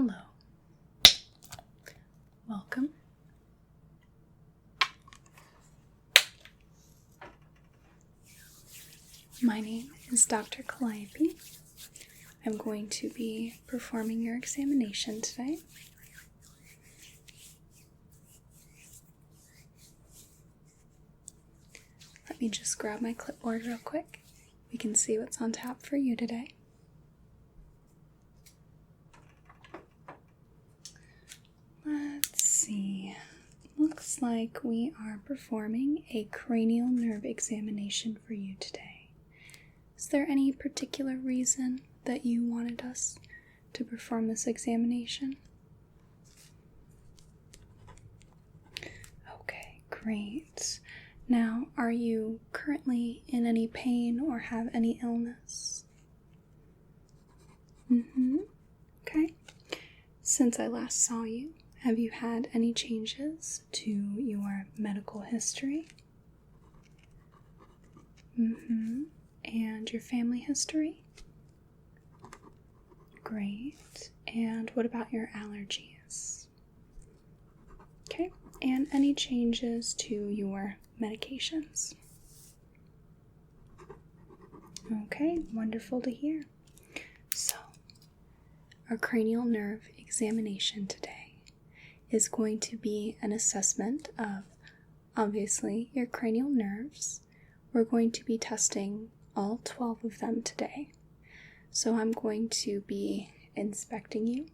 Hello. Welcome. My name is Dr. Calliope. I'm going to be performing your examination today. Let me just grab my clipboard real quick. We can see what's on tap for you today. Let's see. Looks like we are performing a cranial nerve examination for you today. Is there any particular reason that you wanted us to perform this examination? Okay, great. Now, are you currently in any pain or have any illness? Okay. Since I last saw you, have you had any changes to your medical history? And your family history? Great. And what about your allergies? Okay. And any changes to your medications? Okay, wonderful to hear. So, our cranial nerve examination today is going to be an assessment of, obviously, your cranial nerves. We're going to be testing all 12 of them today. So I'm going to be inspecting you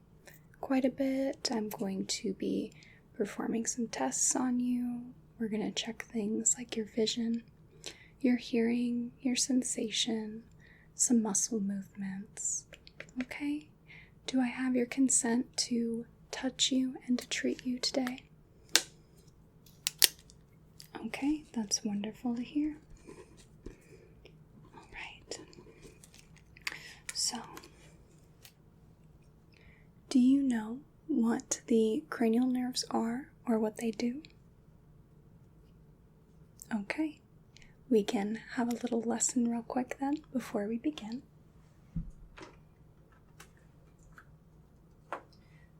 quite a bit. I'm going to be performing some tests on you. We're going to check things like your vision, your hearing, your sensation, some muscle movements. Okay? Do I have your consent to touch you and to treat you today? Okay, that's wonderful to hear. All right. So, do you know what the cranial nerves are or what they do? Okay, we can have a little lesson real quick then before we begin.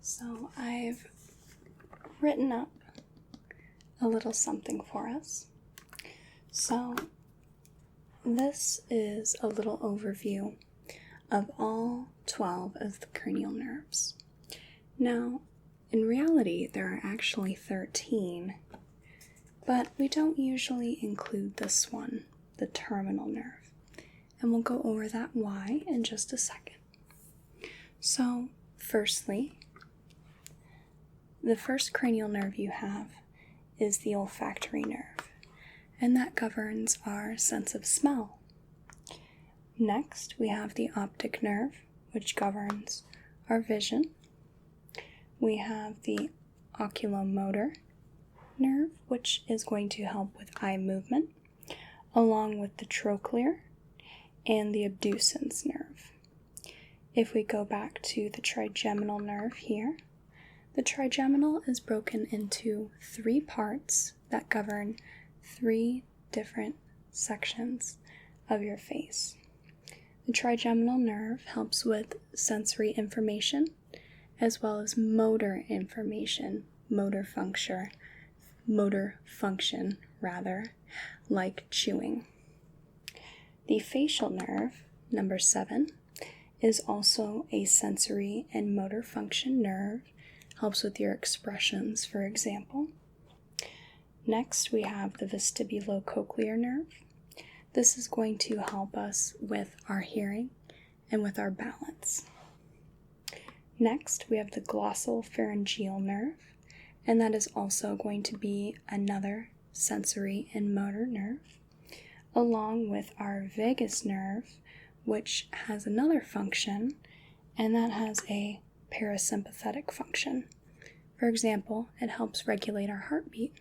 So I've written up a little something for us. So this is a little overview of all 12 of the cranial nerves. Now, in reality, there are actually 13, but we don't usually include this one, the terminal nerve, and we'll go over that why in just a second. So, firstly, the first cranial nerve you have is the olfactory nerve, and that governs our sense of smell. Next, we have the optic nerve, which governs our vision. We have the oculomotor nerve, which is going to help with eye movement, along with the trochlear and the abducens nerve. If we go back to the trigeminal nerve here, the trigeminal is broken into 3 parts that govern 3 different sections of your face. The trigeminal nerve helps with sensory information as well as motor information, motor function, like chewing. The facial nerve, number 7, is also a sensory and motor function nerve. Helps with your expressions, for example. Next, we have the vestibular nerve. This is going to help us with our hearing and with our balance. Next, we have the glossopharyngeal nerve, and that is also going to be another sensory and motor nerve, along with our vagus nerve, which has another function, and that has a parasympathetic function. For example, it helps regulate our heartbeat.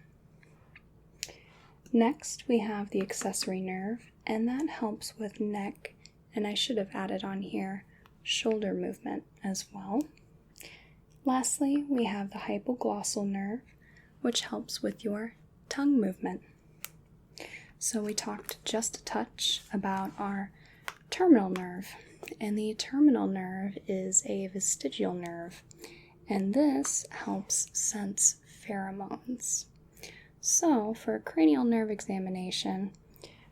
Next, we have the accessory nerve, and that helps with neck, and I should have added on here, shoulder movement as well. Lastly, we have the hypoglossal nerve, which helps with your tongue movement. So we talked just a touch about our terminal nerve. and the terminal nerve is a vestigial nerve, and this helps sense pheromones. So, for a cranial nerve examination,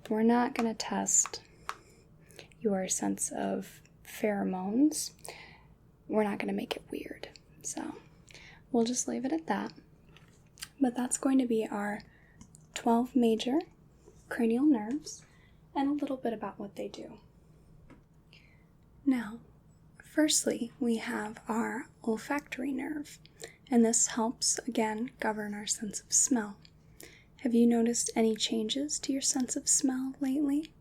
we're not going to test your sense of pheromones. We're not going to make it weird. So, we'll just leave it at that. But that's going to be our 12 major cranial nerves and a little bit about what they do. Now, firstly, we have our olfactory nerve, and this helps, again, govern our sense of smell. Have you noticed any changes to your sense of smell lately?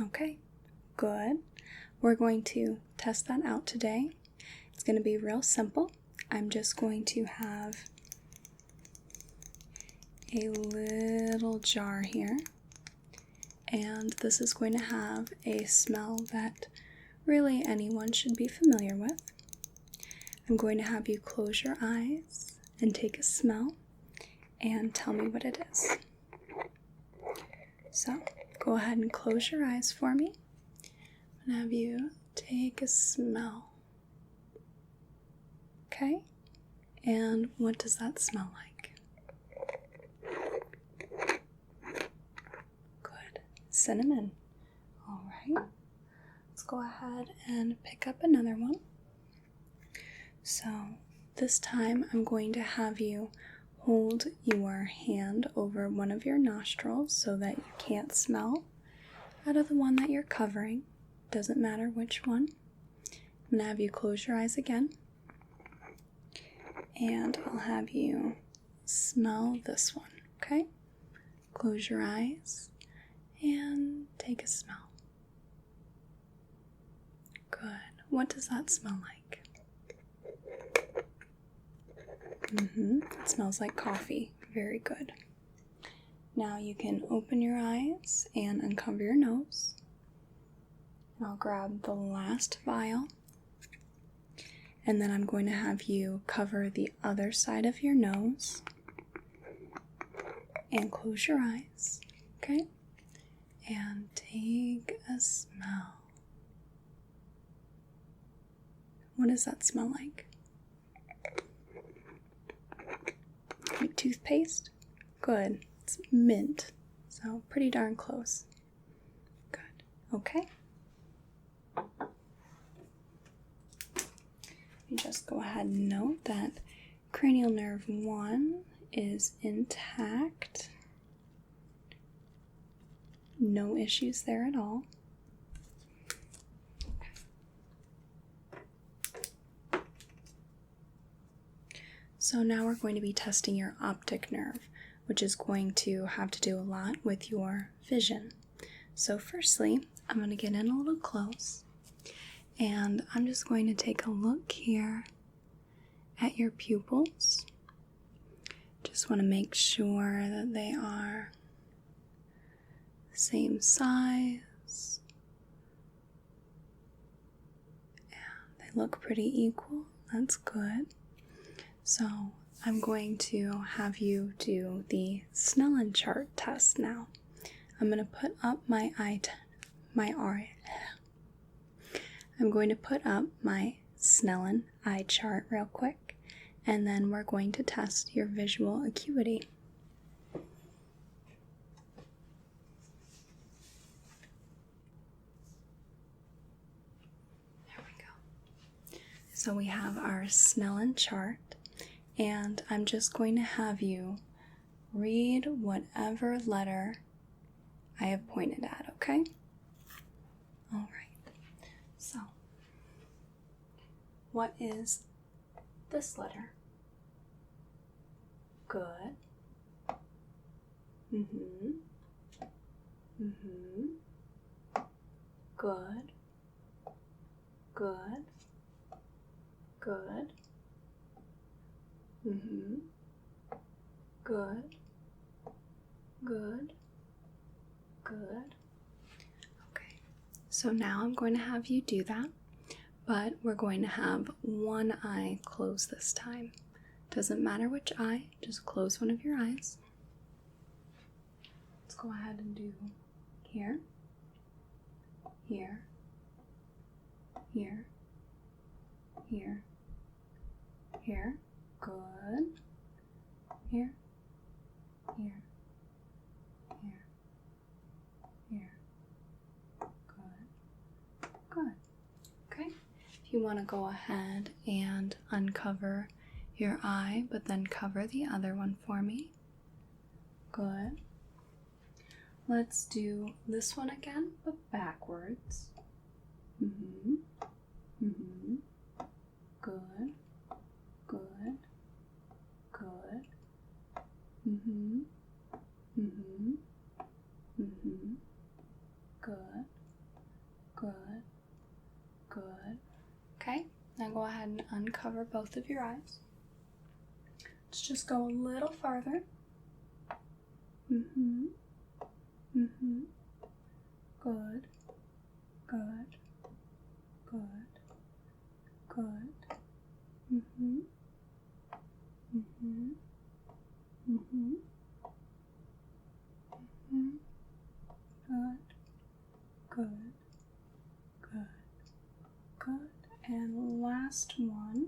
Okay, good. We're going to test that out today. It's going to be real simple. I'm just going to have a little jar here, and this is going to have a smell that really anyone should be familiar with. I'm going to have you close your eyes and take a smell and tell me what it is. So, go ahead and close your eyes for me and have you take a smell. Okay? And what does that smell like? Good. Cinnamon. All right. Let's go ahead and pick up another one. So, this time I'm going to have you hold your hand over one of your nostrils so that you can't smell out of the one that you're covering. Doesn't matter which one. I'm going to have you close your eyes again. And I'll have you smell this one, okay? Close your eyes and take a smell. Good. What does that smell like? It smells like coffee. Very good. Now you can open your eyes and uncover your nose. And I'll grab the last vial. And then I'm going to have you cover the other side of your nose and close your eyes, okay? And take a smell. What does that smell like? Like toothpaste? Good. It's mint, so pretty darn close. Good. Okay. You just go ahead and note that cranial nerve 1 is intact. No issues there at all. So now we're going to be testing your optic nerve, which is going to have to do a lot with your vision. So firstly, I'm going to get in a little close. And I'm just going to take a look here at your pupils. Just want to make sure that they are the same size. And they look pretty equal. That's good. So I'm going to have you do the Snellen chart test now. I'm going to put up I'm going to put up my Snellen eye chart real quick, and then we're going to test your visual acuity. There we go. So we have our Snellen chart, and I'm just going to have you read whatever letter I have pointed at, okay? All right. So, what is this letter? Good. Good. Good. Good. Good. Good. Good. Okay. So now I'm going to have you do that, but we're going to have one eye closed this time. Doesn't matter which eye, just close one of your eyes. Let's go ahead and do here, here, here, here, here, good, here, here, here, here, good, good. Okay, if you want to go ahead and uncover your eye, but then cover the other one for me. Good. Let's do this one again, but backwards. Good, good, good, good, good, good, good. Okay, now go ahead and uncover both of your eyes. Let's just go a little farther. Good, good, good, good, good, good, good, and last one.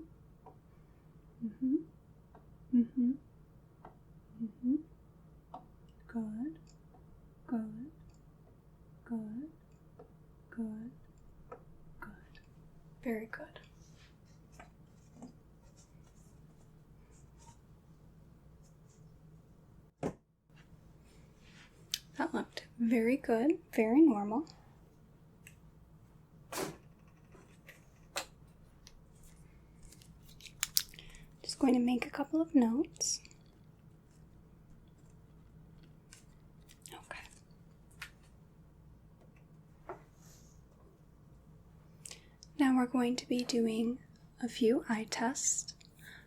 Good, good, good, good, good. Very good. That looked very good, very normal. Just going to make a couple of notes. Now we're going to be doing a few eye tests.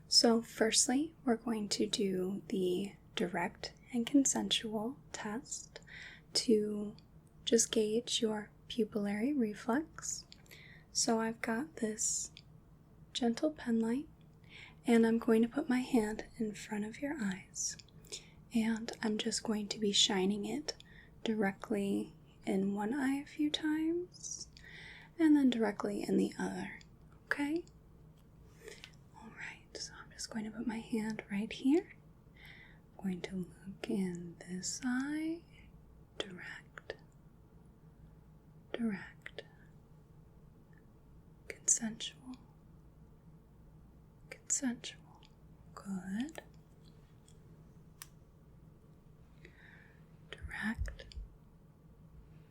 So firstly, we're going to do the direct and consensual test to just gauge your pupillary reflex. So I've got this gentle pen light, and I'm going to put my hand in front of your eyes, and I'm just going to be shining it directly in one eye a few times, and then directly in the other, okay? Alright, so I'm just going to put my hand right here. I'm going to look in this eye, direct, direct, consensual, consensual, good, direct,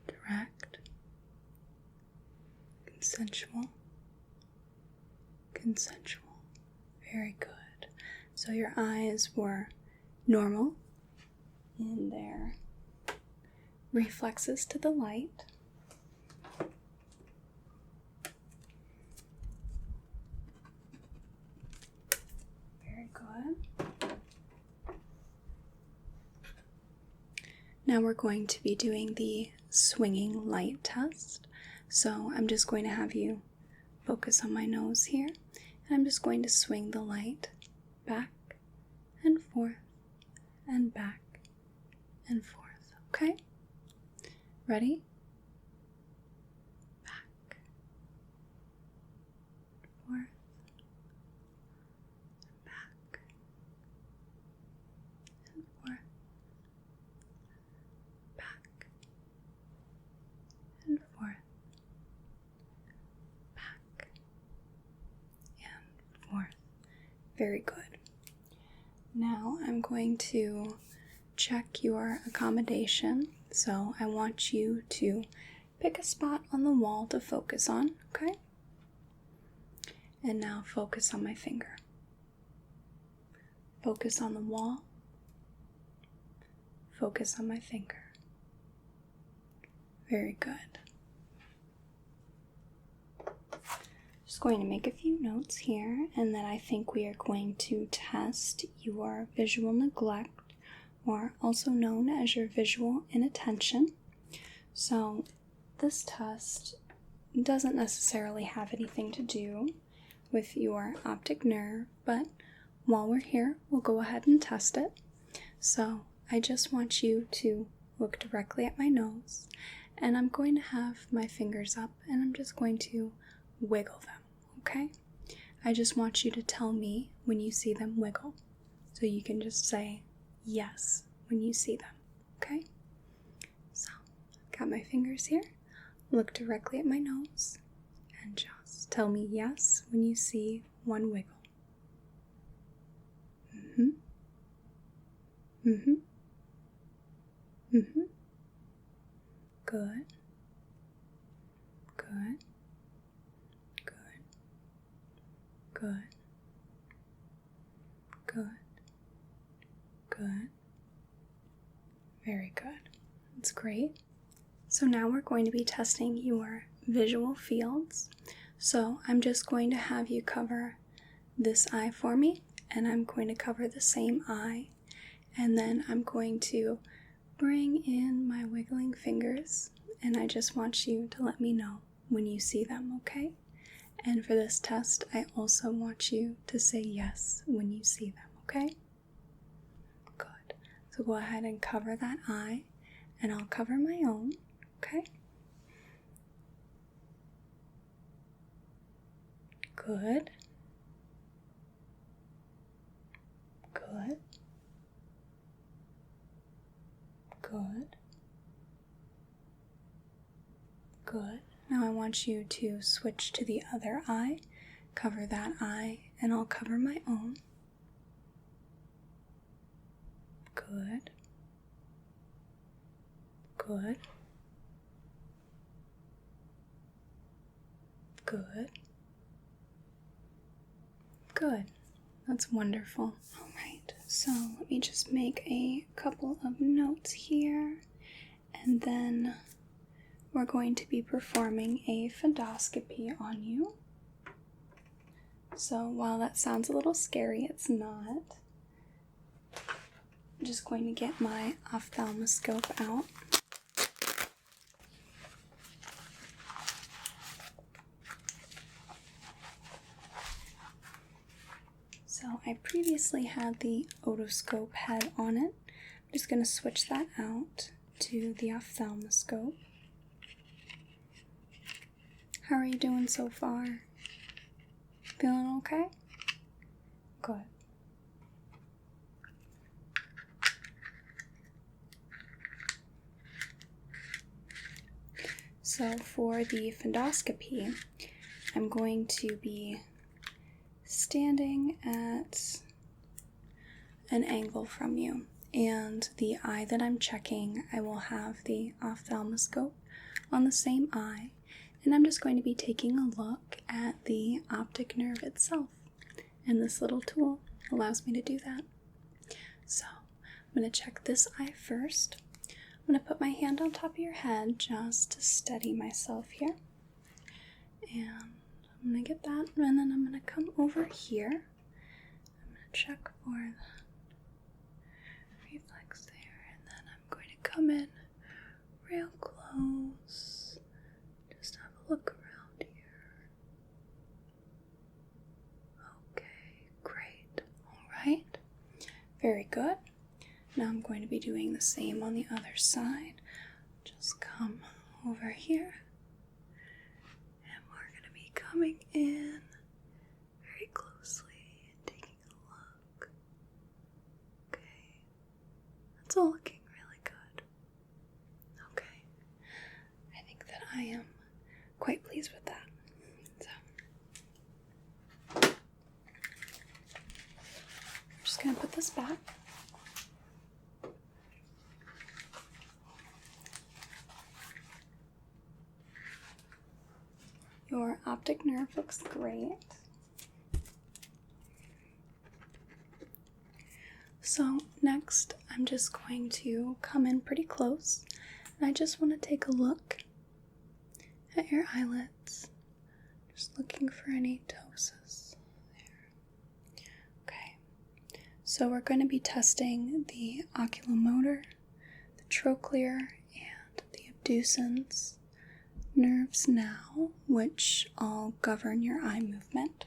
direct, consensual, consensual. Very good. So your eyes were normal in their reflexes to the light. Very good. Now we're going to be doing the swinging light test. So I'm just going to have you focus on my nose here, and I'm just going to swing the light back and forth and back and forth, okay? Ready? Back, forth, back, and forth, back, and forth. Very good. Now I'm going to check your accommodation. So I want you to pick a spot on the wall to focus on, okay? And now focus on my finger. Focus on the wall. Focus on my finger. Very good. Just going to make a few notes here, and then I think we are going to test your visual neglect, or also known as your visual inattention. So this test doesn't necessarily have anything to do with your optic nerve, but while we're here, we'll go ahead and test it. So I just want you to look directly at my nose and I'm going to have my fingers up and I'm just going to wiggle them, okay? I just want you to tell me when you see them wiggle. So you can just say yes when you see them, okay? So, got my fingers here. Look directly at my nose and just tell me yes when you see one wiggle. Good. Good. Good. Good. Good. Good. Very good. That's great. So now we're going to be testing your visual fields. So I'm just going to have you cover this eye for me, and I'm going to cover the same eye, and then I'm going to bring in my wiggling fingers, and I just want you to let me know when you see them, okay? And for this test, I also want you to say yes when you see them, okay? Good. So go ahead and cover that eye, and I'll cover my own, okay? Good. Good. Good. Good. Now I want you to switch to the other eye. Cover that eye, and I'll cover my own. Good. Good. Good. Good. That's wonderful. All right, so let me just make a couple of notes here, and then we're going to be performing a Phonoscopy on you. So while that sounds a little scary, it's not. I'm just going to get my ophthalmoscope out. So I previously had the otoscope head on it. I'm just going to switch that out to the ophthalmoscope. How are you doing so far? Feeling okay? Good. So for the Phonoscopy, I'm going to be standing at an angle from you, and the eye that I'm checking, I will have the ophthalmoscope on the same eye, and I'm just going to be taking a look at the optic nerve itself, and this little tool allows me to do that. So I'm going to check this eye first. I'm going to put my hand on top of your head just to steady myself here, and I'm going to get that, and then I'm going to come over here. I'm going to check for the reflex there, and then I'm going to come in real close. Just have a look around here. Okay, great. Alright, very good. Now I'm going to be doing the same on the other side. Just come over here. Coming in very closely and taking a look. Okay, that's all looking really good. Okay, I think that I am quite pleased with that. So, I'm just going to put this back. Your optic nerve looks great. So next, I'm just going to come in pretty close, and I just want to take a look at your eyelids. Just looking for any ptosis there. Okay, so we're going to be testing the oculomotor, the trochlear, and the abducens nerves now, which all govern your eye movement.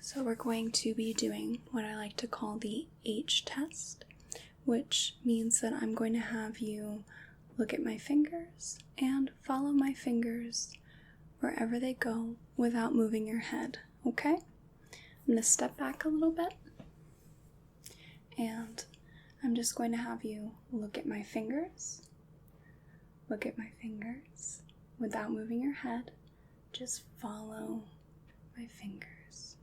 So we're going to be doing what I like to call the H test, which means that I'm going to have you look at my fingers and follow my fingers wherever they go without moving your head, okay? I'm going to step back a little bit, and I'm just going to have you look at my fingers. Look at my fingers without moving your head. Just follow my fingers.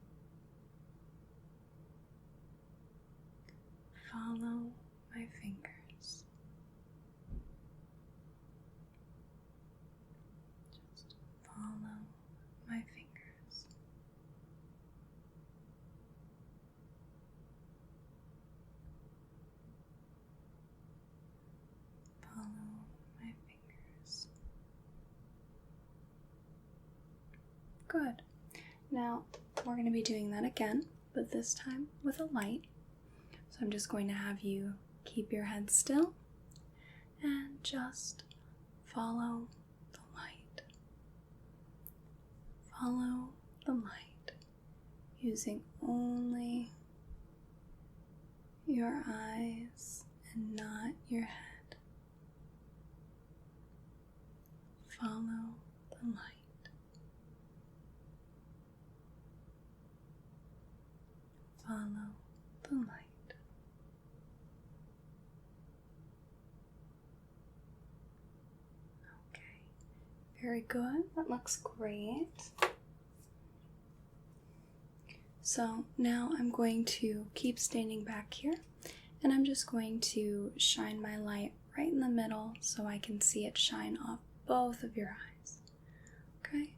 Follow my fingers. Just follow my fingers. Follow my fingers. Good. Now we're going to be doing that again, but this time with a light. So I'm just going to have you keep your head still and just follow the light. Follow the light using only your eyes and not your head. Follow the light. Follow the light. Okay, very good. That looks great. So now I'm going to keep standing back here, and I'm just going to shine my light right in the middle so I can see it shine off both of your eyes. Okay?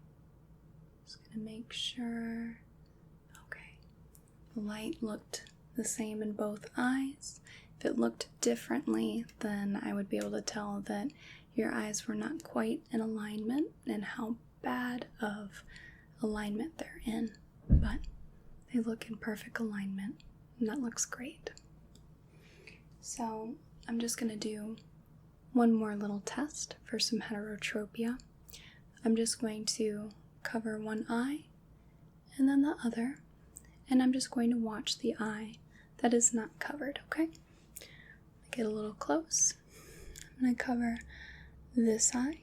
Just gonna make sure. Okay. The light looked the same in both eyes. If it looked differently, then I would be able to tell that your eyes were not quite in alignment and how bad of alignment they're in. But they look in perfect alignment, and that looks great. So I'm just going to do one more little test for some heterotropia. I'm just going to cover one eye and then the other, and I'm just going to watch the eye that is not covered, okay? Get a little close. I'm going to cover this eye.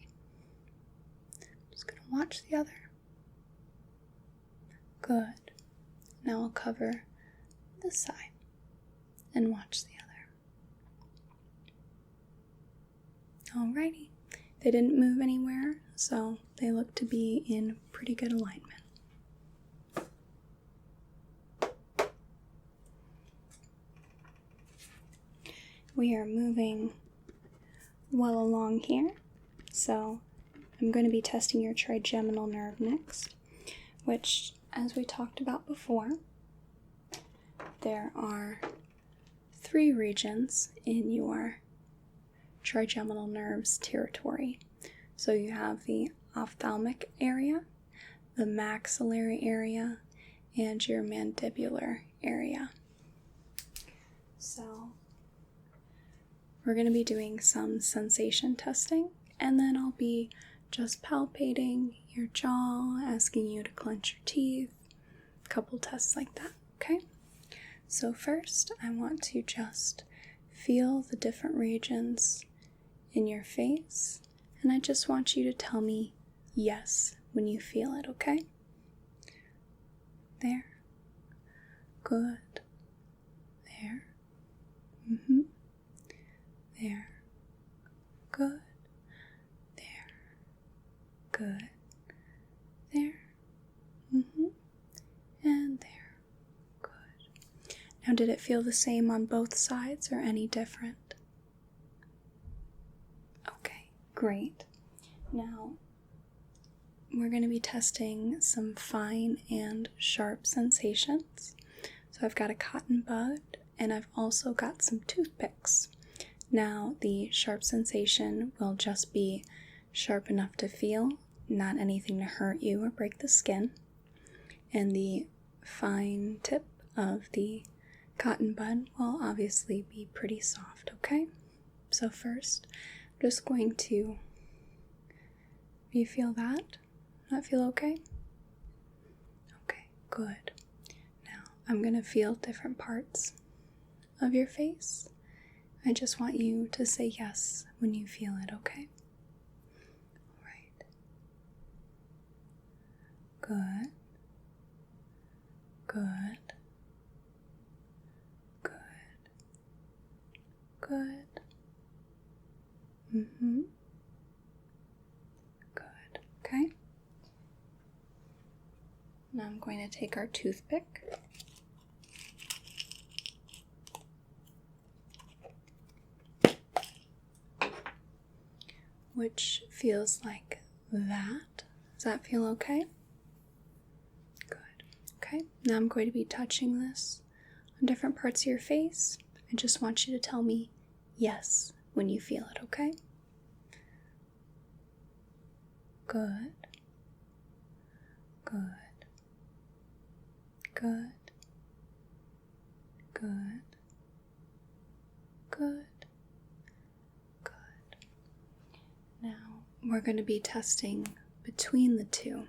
I'm just going to watch the other. Good. Now I'll cover this side and watch the other. Alrighty. They didn't move anywhere, so they look to be in pretty good alignment. We are moving well along here, so I'm going to be testing your trigeminal nerve next, which, as we talked about before, there are 3 regions in your trigeminal nerve's territory. So you have the ophthalmic area, the maxillary area, and your mandibular area. So we're going to be doing some sensation testing, and then I'll be just palpating your jaw, asking you to clench your teeth, a couple tests like that, okay? So first, I want to just feel the different regions in your face, and I just want you to tell me yes when you feel it, okay? There. Good. There. There. Good. There. Good. There. And there. Good. Now, did it feel the same on both sides or any different? Okay, great. Now, we're going to be testing some fine and sharp sensations. So I've got a cotton bud, and I've also got some toothpicks. Now, the sharp sensation will just be sharp enough to feel, not anything to hurt you or break the skin. And the fine tip of the cotton bud will obviously be pretty soft, okay? So first, I'm just going to, do you feel that? That feel okay? Okay, good. Now, I'm going to feel different parts of your face, I just want you to say yes when you feel it, okay? All right. Good. Good. Good. Good. Good. Okay. Now I'm going to take our toothpick. Which feels like that. Does that feel okay? Good. Okay. Now I'm going to be touching this on different parts of your face. I just want you to tell me yes when you feel it, okay? Good. Good. Good. Good. Good. Good. Now we're going to be testing between the two.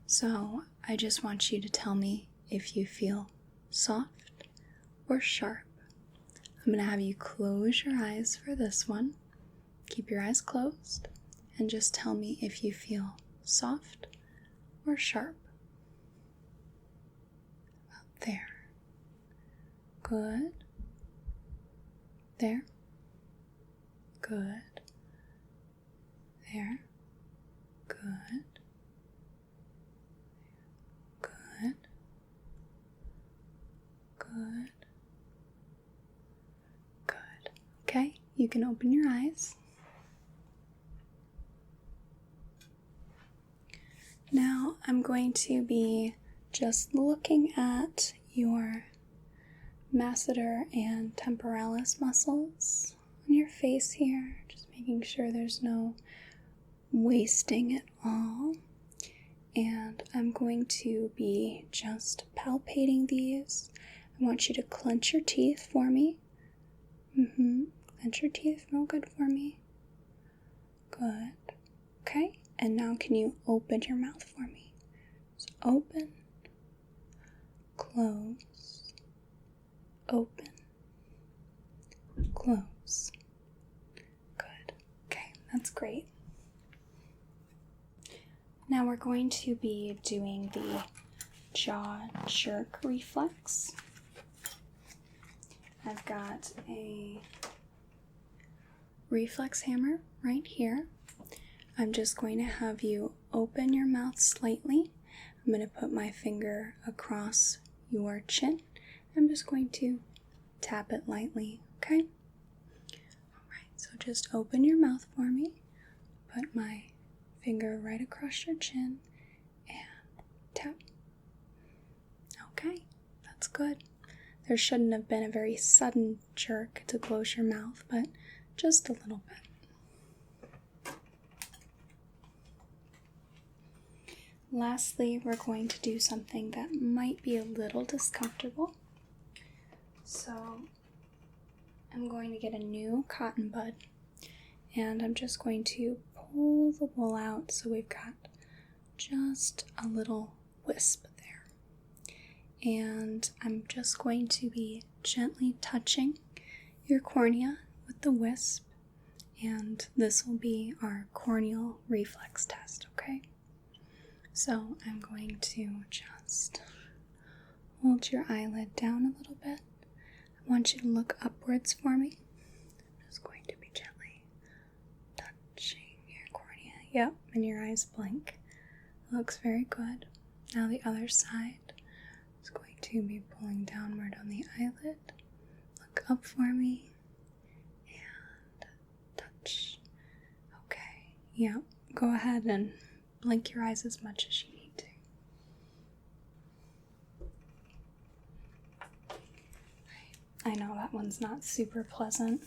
So I just want you to tell me if you feel soft or sharp. I'm going to have you close your eyes for this one. Keep your eyes closed and just tell me if you feel soft or sharp. About there. Good. There. Good. There. Good. Good. Good. Good. Okay, you can open your eyes. Now I'm going to be just looking at your masseter and temporalis muscles on your face here, just making sure there's no wasting at all. And I'm going to be just palpating these. I want you to clench your teeth for me. Clench your teeth real good for me. Good. Okay, and now can you open your mouth for me? So open, close, open, close. Good. Okay, that's great. Now we're going to be doing the jaw jerk reflex. I've got a reflex hammer right here. I'm just going to have you open your mouth slightly. I'm going to put my finger across your chin. I'm just going to tap it lightly, okay? Alright, so just open your mouth for me. Put my finger right across your chin and tap. Okay, that's good. There shouldn't have been a very sudden jerk to close your mouth, but just a little bit. Lastly, we're going to do something that might be a little discomfortable. So I'm going to get a new cotton bud, and I'm just going to pull the wool out so we've got just a little wisp there. And I'm just going to be gently touching your cornea with the wisp, and this will be our corneal reflex test, okay? So I'm going to just hold your eyelid down a little bit. I want you to look upwards for me. I'm just going to be gently touching your cornea. Yep, and your eyes blink. Looks very good. Now the other side. Is going to be pulling downward on the eyelid. Look up for me. And touch. Okay. Yep. Go ahead and blink your eyes as much as you need to. I know that one's not super pleasant,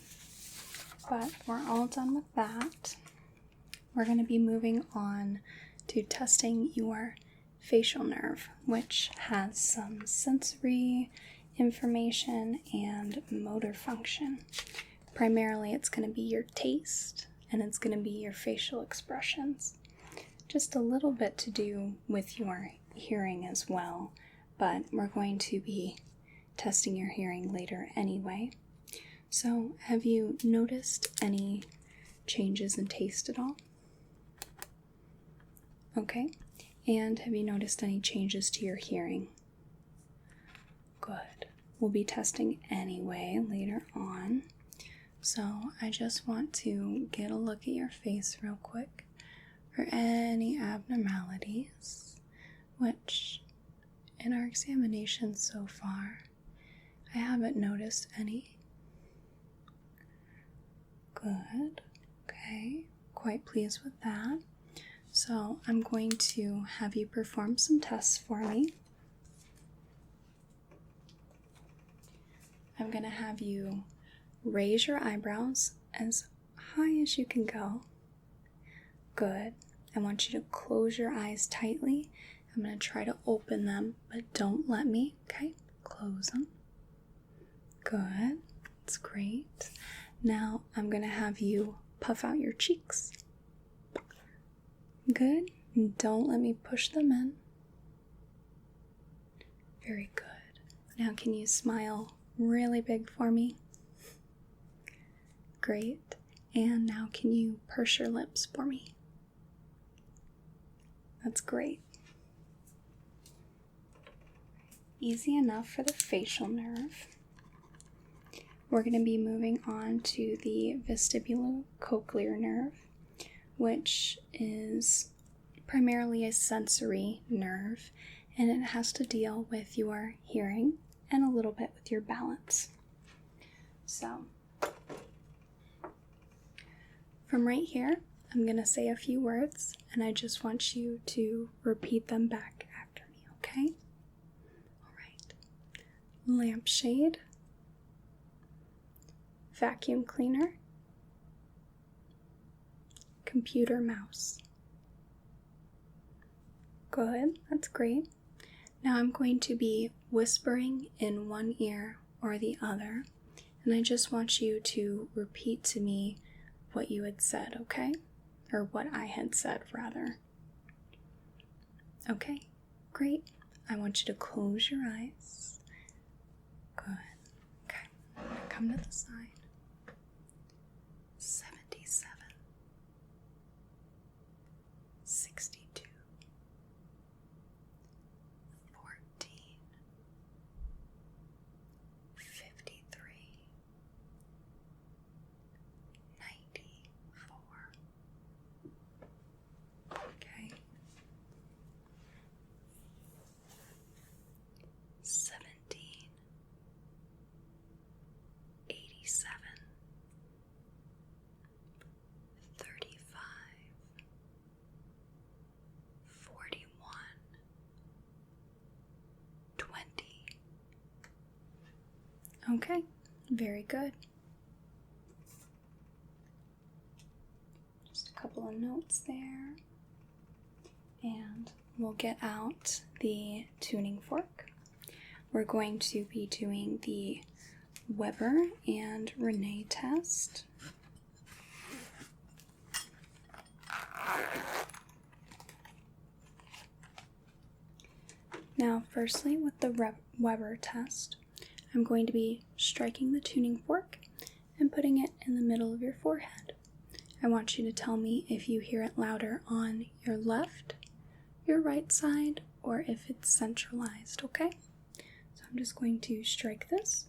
but we're all done with that. We're going to be moving on to testing your facial nerve, which has some sensory information and motor function. Primarily, it's going to be your taste, and it's going to be your facial expressions. Just a little bit to do with your hearing as well, but we're going to be testing your hearing later anyway. So, have you noticed any changes in taste at all? Okay. And have you noticed any changes to your hearing? Good. We'll be testing anyway later on. So I just want to get a look at your face real quick for any abnormalities, which in our examination so far, I haven't noticed any. Good. Okay. Quite pleased with that. So I'm going to have you perform some tests for me. I'm going to have you raise your eyebrows as high as you can go. Good. I want you to close your eyes tightly. I'm going to try to open them, but don't let me. Okay? Close them. Good. That's great. Now I'm going to have you puff out your cheeks. Good. And don't let me push them in. Very good. Now can you smile really big for me? Great. And now can you purse your lips for me? That's great. Easy enough for the facial nerve. We're going to be moving on to the vestibular cochlear nerve, which is primarily a sensory nerve, and it has to deal with your hearing and a little bit with your balance. So, from right here, I'm going to say a few words, and I just want you to repeat them back after me, okay? All right. Lampshade, vacuum cleaner, computer mouse. Good, that's great. Now I'm going to be whispering in one ear or the other, and I just want you to repeat to me what you had said, okay? Or what I had said, rather. Okay, great. I want you to close your eyes. Good. Okay, I'm going to come to the side. 77. 62. 14. 53. 94. Okay. 17. 87. 35. 41. 20. Okay, very good. Just a couple of notes there. And we'll get out the tuning fork. We're going to be doing the Weber and Rene test. Now, firstly, with the Weber test, I'm going to be striking the tuning fork and putting it in the middle of your forehead. I want you to tell me if you hear it louder on your left, your right side, or if it's centralized, okay? So I'm just going to strike this,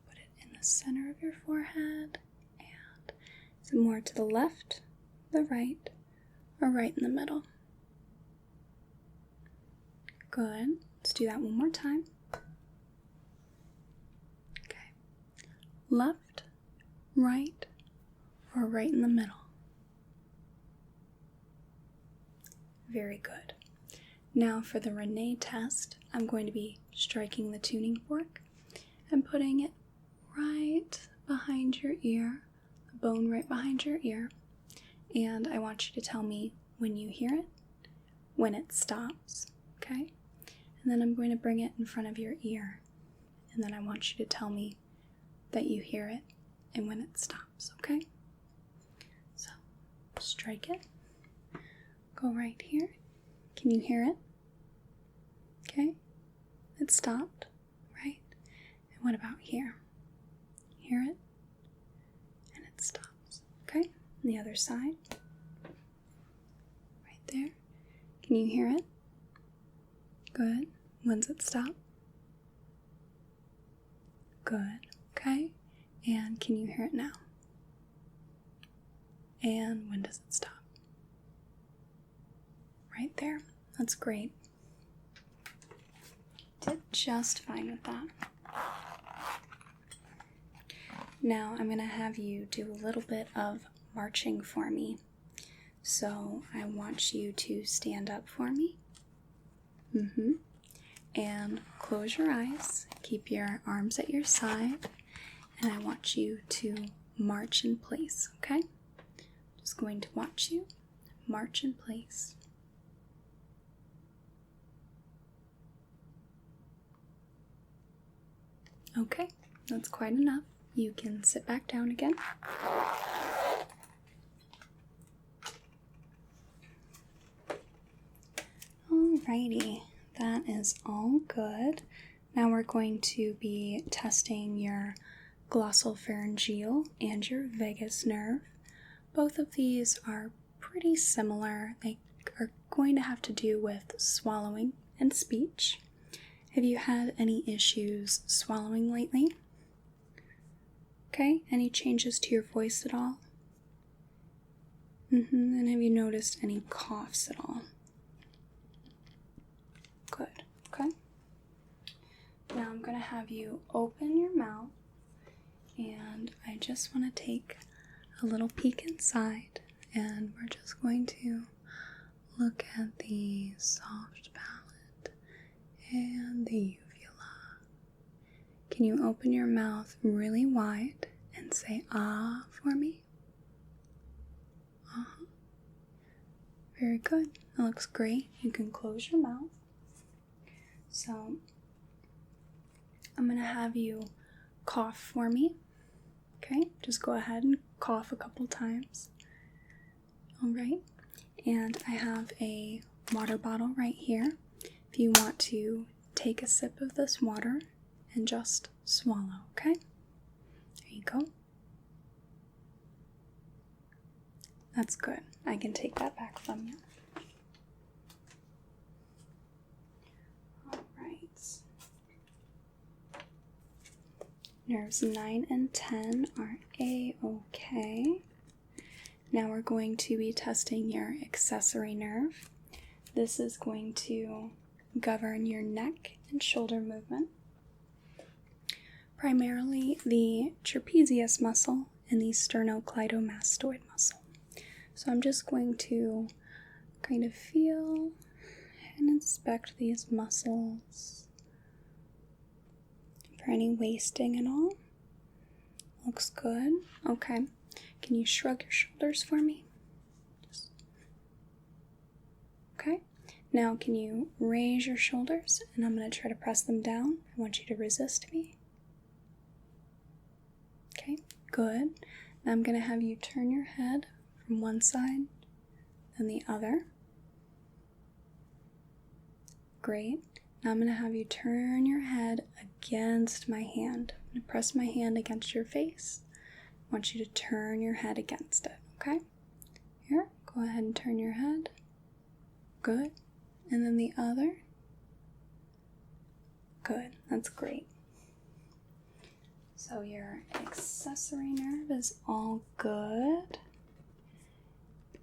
put it in the center of your forehead, and is it more to the left, the right, or right in the middle? Good. Let's do that one more time. Okay. Left, right, or right in the middle? Very good. Now for the Rene test, I'm going to be striking the tuning fork and putting it right behind your ear, the bone right behind your ear, and I want you to tell me when you hear it, when it stops, okay? And then I'm going to bring it in front of your ear, and then I want you to tell me that you hear it and when it stops, okay? So, strike it. Go right here. Can you hear it? Okay. It stopped, right? And what about here? hear it? And it stops. Okay, and the other side. Right there. Can you hear it? Good. When's it stop? Good. Okay. And can you hear it now? And when does it stop? Right there. That's great. Did just fine with that. Now I'm going to have you do a little bit of marching for me. So I want you to stand up for me. And close your eyes. Keep your arms at your side. And I want you to march in place, okay? Just going to watch you march in place. Okay, that's quite enough. You can sit back down again. Alrighty, that is all good. Now we're going to be testing your glossopharyngeal and your vagus nerve. Both of these are pretty similar. They are going to have to do with swallowing and speech. Have you had any issues swallowing lately? Okay, any changes to your voice at all? And have you noticed any coughs at all? Good, okay. Now I'm going to have you open your mouth, and I just want to take a little peek inside, and we're just going to look at the soft palate and the uvula. Can you open your mouth really wide and say ah for me? Very good. That looks great. You can close your mouth. So I'm going to have you cough for me. Okay, just go ahead and cough a couple times. Alright, and I have a water bottle right here. If you want to take a sip of this water and just swallow, okay? There you go. That's good. I can take that back from you. Nerves 9 and 10 are A-okay. Now we're going to be testing your accessory nerve. This is going to govern your neck and shoulder movement. Primarily the trapezius muscle and the sternocleidomastoid muscle. So I'm just going to kind of feel and inspect these muscles for any wasting and all. Looks good. Okay. Can you shrug your shoulders for me? Okay. Now can you raise your shoulders, and I'm going to try to press them down. I want you to resist me. Okay, good. Now I'm going to have you turn your head from one side and the other. Great. Now I'm going to have you turn your head against my hand. I'm going to press my hand against your face. I want you to turn your head against it, okay? Here, go ahead and turn your head. Good. And then the other. Good. That's great. So your accessory nerve is all good.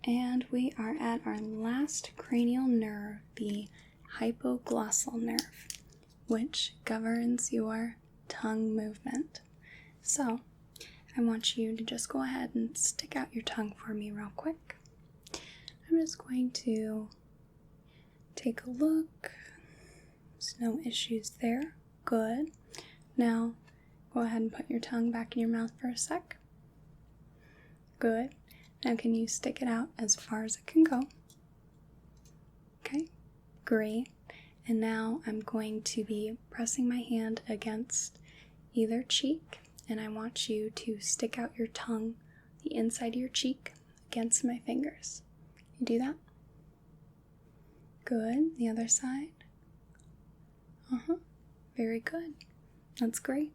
And we are at our last cranial nerve, the hypoglossal nerve, which governs your tongue movement. So I want you to just go ahead and stick out your tongue for me real quick. I'm just going to take a look. There's no issues there. Good. Now go ahead and put your tongue back in your mouth for a sec. Good. Now can you stick it out as far as it can go? Okay. Great. And now I'm going to be pressing my hand against either cheek, and I want you to stick out your tongue, the inside of your cheek, against my fingers. You do that? Good. The other side. Very good. That's great.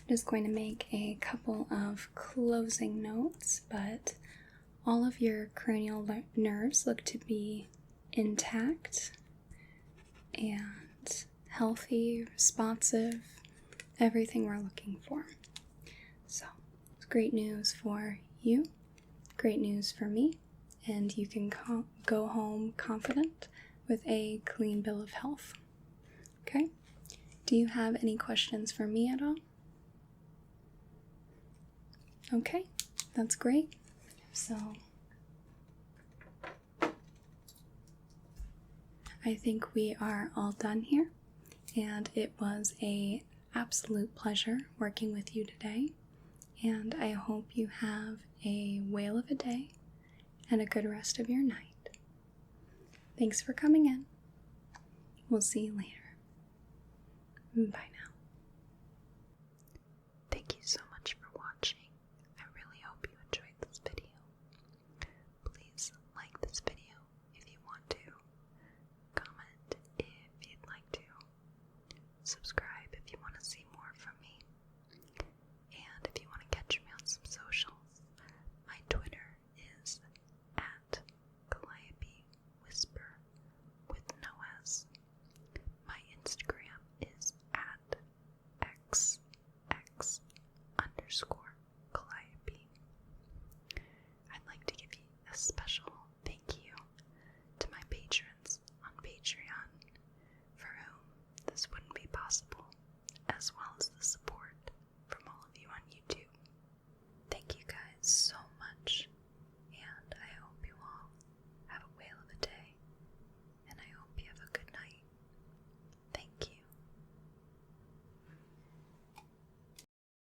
just going to make a couple of closing notes, but all of your cranial nerves look to be intact and healthy, responsive, everything we're looking for. So, it's great news for you, great news for me, and you can go home confident with a clean bill of health. Okay? Do you have any questions for me at all? Okay, that's great. So, I think we are all done here, and it was an absolute pleasure working with you today, and I hope you have a whale of a day and a good rest of your night. Thanks for coming in. We'll see you later. Bye now. Thank you so much for watching. I really hope you enjoyed this video. Please like this video if you want to. Comment if you'd like to. Subscribe if you want to see more from me. And if you want to catch me on some socials, my Twitter is at Calliope Whisper with no S. My Instagram is at XX_Calliope. I'd like to give you a special thank you to my patrons on Patreon, for whom this wouldn't be possible, as well as the support from all of you on YouTube. Thank you guys so